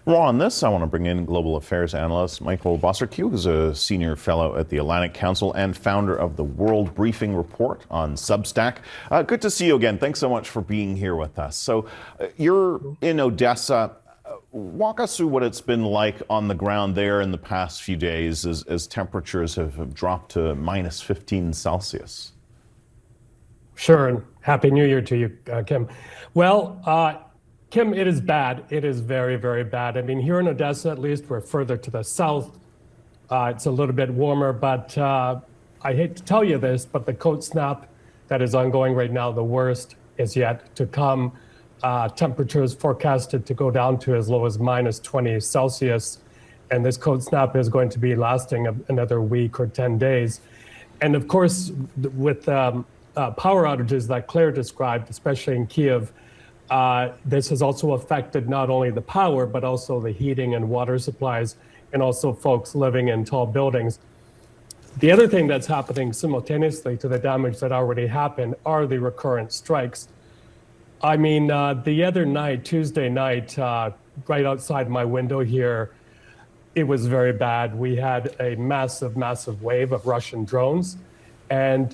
Well, on this, I want to bring in global affairs analyst Michael Bociurkiw, who's a senior fellow at the Atlantic Council and founder of the World Briefing Report on Substack. Good to see you again. Thanks so much for being here with us. So you're in Odesa. Walk us through what it's been like on the ground there in the past few days as temperatures have dropped to minus 15 Celsius. Sure, and Happy New Year to you, Kim. Well, Kim, it is bad. It is very, very bad. I mean, here in Odesa, at least, we're further to the south. It's a little bit warmer, but I hate to tell you this, but the cold snap that is ongoing right now, the worst is yet to come. Temperatures forecasted to go down to as low as minus 20 Celsius. And this cold snap is going to be lasting another week or 10 days. And of course, with power outages that Claire described, especially in Kiev, this has also affected not only the power, but also the heating and water supplies, and also folks living in tall buildings. The other thing that's happening simultaneously to the damage that already happened are the recurrent strikes. I mean, the other night, Tuesday night, right outside my window here, it was very bad. We had a massive, massive wave of Russian drones, and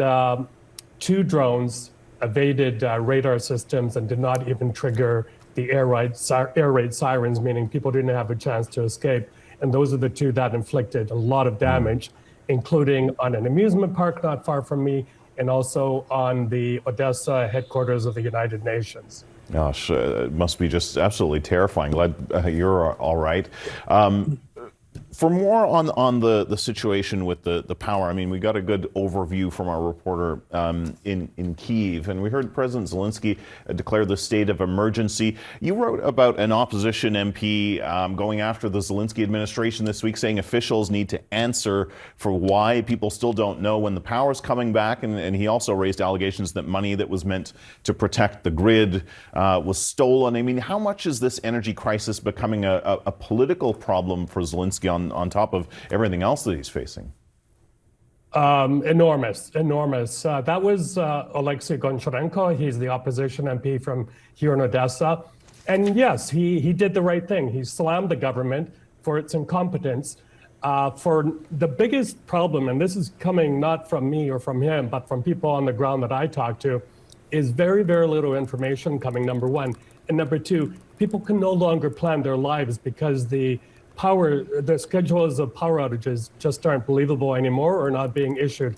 2 drones evaded radar systems and did not even trigger the air raid sirens, meaning people didn't have a chance to escape. And those are the 2 that inflicted a lot of damage, including on an amusement park not far from me, and also on the Odesa headquarters of the United Nations. Gosh, it must be just absolutely terrifying. Glad you're all right. For more on the situation with the power, I mean, we got a good overview from our reporter in Kyiv, and we heard President Zelensky declare the state of emergency. You wrote about an opposition MP going after the Zelensky administration this week, saying officials need to answer for why people still don't know when the power's coming back, and he also raised allegations that money that was meant to protect the grid was stolen. I mean, how much is this energy crisis becoming a political problem for Zelensky on top of everything else that he's facing? Enormous. That was Alexei Goncharenko. He's the opposition MP from here in Odesa. And yes, he did the right thing. He slammed the government for its incompetence. For the biggest problem, and this is coming not from me or from him, but from people on the ground that I talk to, is very, very little information coming, number one. And number two, people can no longer plan their lives because the schedules of power outages just aren't believable anymore or not being issued.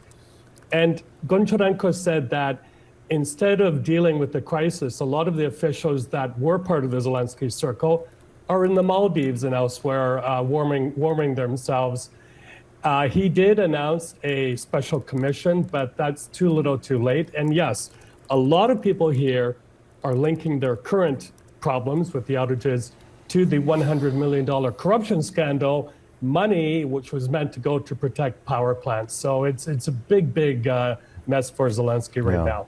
And Goncharenko said that instead of dealing with the crisis, a lot of the officials that were part of the Zelensky circle are in the Maldives and elsewhere warming themselves. He did announce a special commission, but that's too little too late. And yes, a lot of people here are linking their current problems with the outages to the $100 million corruption scandal, money which was meant to go to protect power plants. So it's a big mess for Zelensky right now.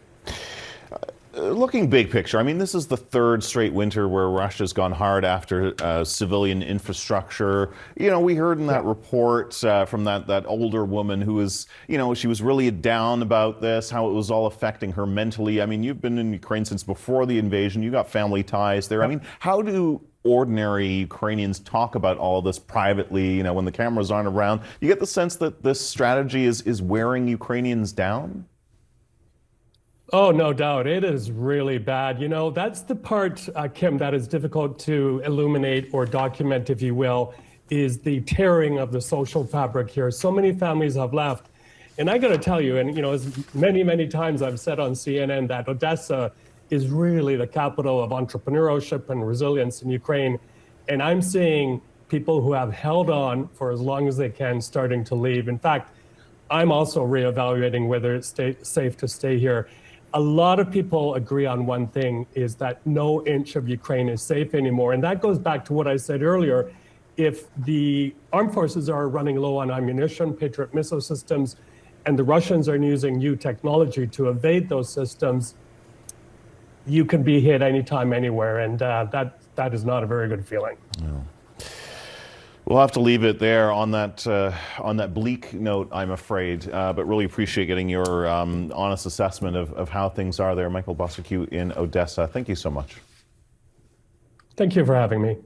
Looking big picture, I mean, this is the 3rd straight winter where Russia's gone hard after civilian infrastructure. You know, we heard in that report from that older woman who was, you know, she was really down about this, how it was all affecting her mentally. I mean, you've been in Ukraine since before the invasion. You got family ties there. I mean, how do ordinary Ukrainians talk about all of this privately, you know, when the cameras aren't around? You get the sense that this strategy is wearing Ukrainians down? Oh, no doubt. It is really bad. You know, that's the part, Kim, that is difficult to illuminate or document, if you will, is the tearing of the social fabric here. So many families have left. And I got to tell you, and, you know, as many times I've said on CNN that Odesa is really the capital of entrepreneurship and resilience in Ukraine. And I'm seeing people who have held on for as long as they can starting to leave. In fact, I'm also reevaluating whether it's safe to stay here. A lot of people agree on one thing, is that no inch of Ukraine is safe anymore. And that goes back to what I said earlier. If the armed forces are running low on ammunition, Patriot missile systems, and the Russians are using new technology to evade those systems, you can be hit anytime, anywhere, and that is not a very good feeling. No. We'll have to leave it there on that bleak note, I'm afraid. But really appreciate getting your honest assessment of how things are there, Michael Bociurkiw in Odesa. Thank you so much. Thank you for having me.